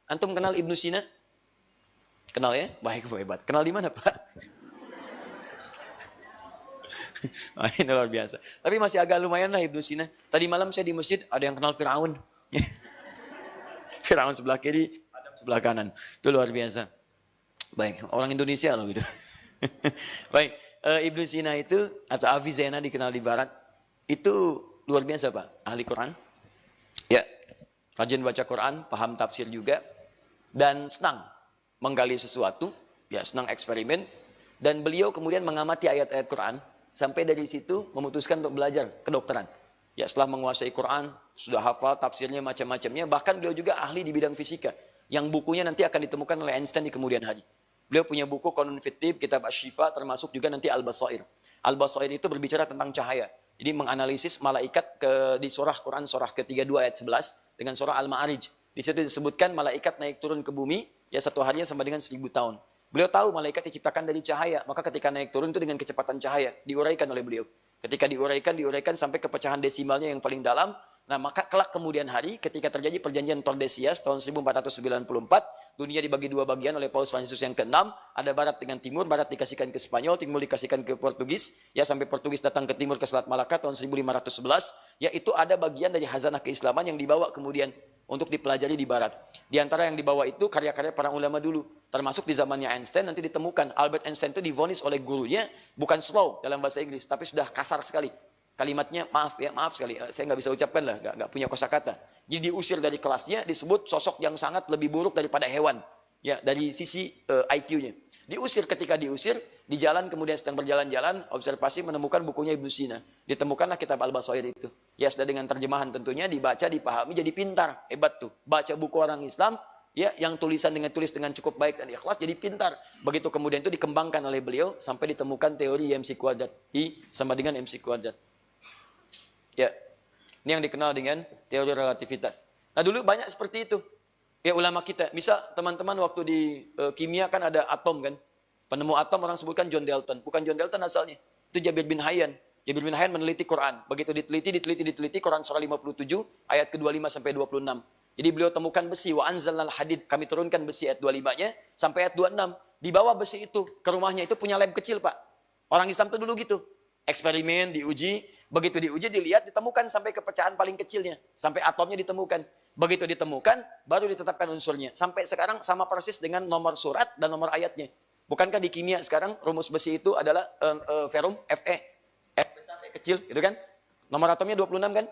Antum kenal Ibnu Sina? Kenal ya? Baik, hebat. Kenal di mana, Pak? Oh, ini luar biasa. Tapi masih agak lumayan lah Ibnu Sina. Tadi malam saya di masjid, ada yang kenal Firaun. Firaun sebelah kiri, Adam sebelah kanan. Itu luar biasa. Baik, orang Indonesia loh gitu. Baik, Ibnu Sina itu, atau Avicenna dikenal di barat, itu luar biasa Pak, ahli Quran. Ya, rajin baca Quran, paham tafsir juga, dan senang menggali sesuatu, ya senang eksperimen, dan beliau kemudian mengamati ayat-ayat Quran, sampai dari situ memutuskan untuk belajar kedokteran. Ya setelah menguasai Quran, sudah hafal tafsirnya macam-macamnya, bahkan beliau juga ahli di bidang fisika, yang bukunya nanti akan ditemukan oleh Einstein di kemudian hari. Beliau punya buku Qanun fit Tibb, Kitab Asy-Syifa, termasuk juga nanti Al-Basair. Al-Basair itu berbicara tentang cahaya. Jadi menganalisis malaikat di surah Quran, surah ke-32 ayat 11, dengan surah Al-Ma'arij. Di situ disebutkan malaikat naik turun ke bumi, ya satu harinya sama dengan 1000 tahun. Beliau tahu malaikat diciptakan dari cahaya, maka ketika naik turun itu dengan kecepatan cahaya, diuraikan oleh beliau. Ketika diuraikan sampai ke pecahan desimalnya yang paling dalam. Nah maka kelak kemudian hari ketika terjadi perjanjian Tordesillas tahun 1494, dunia dibagi dua bagian oleh Paus Fransiskus yang ke-6, ada barat dengan timur, barat dikasihkan ke Spanyol, timur dikasihkan ke Portugis, ya sampai Portugis datang ke timur ke Selat Malaka tahun 1511, yaitu ada bagian dari khazanah keislaman yang dibawa kemudian untuk dipelajari di barat. Di antara yang dibawa itu karya-karya para ulama dulu, termasuk di zamannya Einstein nanti ditemukan Albert Einstein itu divonis oleh gurunya bukan slow dalam bahasa Inggris, tapi sudah kasar sekali. Kalimatnya maaf sekali, saya nggak bisa ucapkan lah, nggak punya kosakata. Jadi diusir dari kelasnya, disebut sosok yang sangat lebih buruk daripada hewan, ya dari sisi IQ-nya. Diusir, ketika diusir, di jalan kemudian sedang berjalan-jalan, observasi menemukan bukunya Ibnu Sina. Ditemukanlah kitab Al-Basair itu. Ya sudah dengan terjemahan tentunya, dibaca, dipahami, jadi pintar, hebat tuh. Baca buku orang Islam, ya yang tulis dengan cukup baik dan ikhlas, jadi pintar. Begitu kemudian itu dikembangkan oleh beliau sampai ditemukan teori MC kuadrat, I sama dengan MC kuadrat. Ya, ini yang dikenal dengan teori relativitas. Nah dulu banyak seperti itu. Ya ulama kita, misal teman-teman waktu di kimia kan ada atom kan. Penemu atom orang sebutkan John Dalton. Bukan John Dalton asalnya. Itu Jabir bin Hayyan. Jabir bin Hayyan meneliti Quran. Begitu diteliti Quran surah 57 ayat ke-25 sampai 26. Jadi beliau temukan besi, wa anzalnal hadid, kami turunkan besi ayat 25-nya sampai ayat 26. Di bawah besi itu ke rumahnya itu punya lab kecil, Pak. Orang Islam itu dulu gitu. Eksperimen, diuji, begitu diuji, dilihat, ditemukan sampai kepecahan paling kecilnya. Sampai atomnya ditemukan. Begitu ditemukan, baru ditetapkan unsurnya. Sampai sekarang sama persis dengan nomor surat dan nomor ayatnya. Bukankah di kimia sekarang rumus besi itu adalah ferum, Fe. F besar, E kecil, gitu kan? Nomor atomnya 26 kan?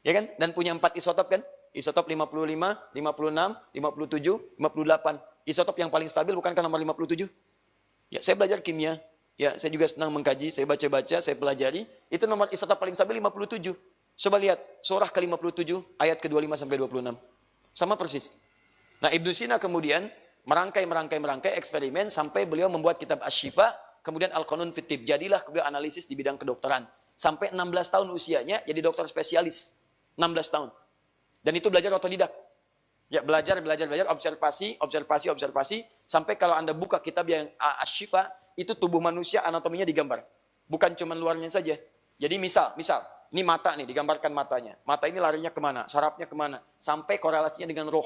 Ya kan? Dan punya 4 isotop kan? Isotop 55, 56, 57, 58. Isotop yang paling stabil bukankah nomor 57? Ya, saya belajar kimia. Ya, saya juga senang mengkaji, saya baca-baca, saya pelajari. Itu nomor isotop paling stabil 57. Coba lihat, surah ke-57, ayat ke-25 sampai 26. Sama persis. Nah, Ibnu Sina kemudian merangkai eksperimen sampai beliau membuat kitab Asy-Syifa, kemudian Al-Qanun fit Tibb. Jadilah beliau analisis di bidang kedokteran. Sampai 16 tahun usianya jadi dokter spesialis. 16 tahun. Dan itu belajar otodidak. Ya, belajar, observasi, sampai kalau Anda buka kitab yang Asy-Syifa, itu tubuh manusia anatominya digambar. Bukan cuma luarnya saja. Jadi misal, ini mata nih, digambarkan matanya. Mata ini larinya kemana, sarafnya kemana, sampai korelasinya dengan roh.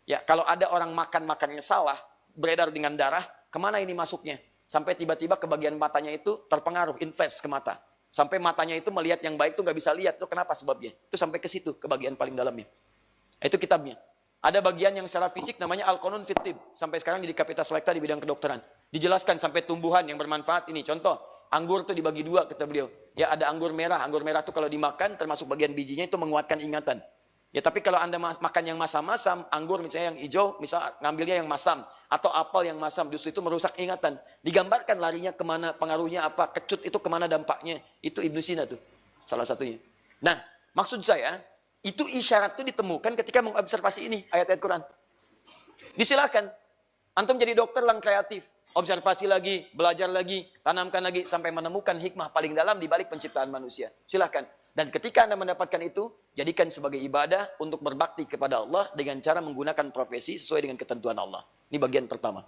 Ya, kalau ada orang makannya salah, beredar dengan darah, kemana ini masuknya? Sampai tiba-tiba ke bagian matanya itu terpengaruh, inflash ke mata. Sampai matanya itu melihat yang baik itu nggak bisa lihat. Itu kenapa sebabnya? Itu sampai ke situ, ke bagian paling dalamnya. Itu kitabnya. Ada bagian yang secara fisik namanya Al-Qanun fit Tibb. Sampai sekarang jadi Kapita Selekta di bidang kedokteran. Dijelaskan sampai tumbuhan yang bermanfaat ini. Contoh, anggur itu dibagi dua kata beliau. Ya ada anggur merah. Anggur merah itu kalau dimakan termasuk bagian bijinya itu menguatkan ingatan. Ya tapi kalau Anda makan yang masam-masam, anggur misalnya yang hijau, misal ngambilnya yang masam. Atau apel yang masam, justru itu merusak ingatan. Digambarkan larinya kemana, pengaruhnya apa, kecut itu kemana dampaknya. Itu Ibnu Sina tuh, salah satunya. Nah, maksud saya, itu isyarat itu ditemukan ketika mengobservasi ini, ayat-ayat Quran. Disilahkan. Antum jadi dokter yang kreatif. Observasi lagi, belajar lagi, tanamkan lagi, sampai menemukan hikmah paling dalam di balik penciptaan manusia. Silahkan. Dan ketika Anda mendapatkan itu, jadikan sebagai ibadah untuk berbakti kepada Allah dengan cara menggunakan profesi sesuai dengan ketentuan Allah. Ini bagian pertama.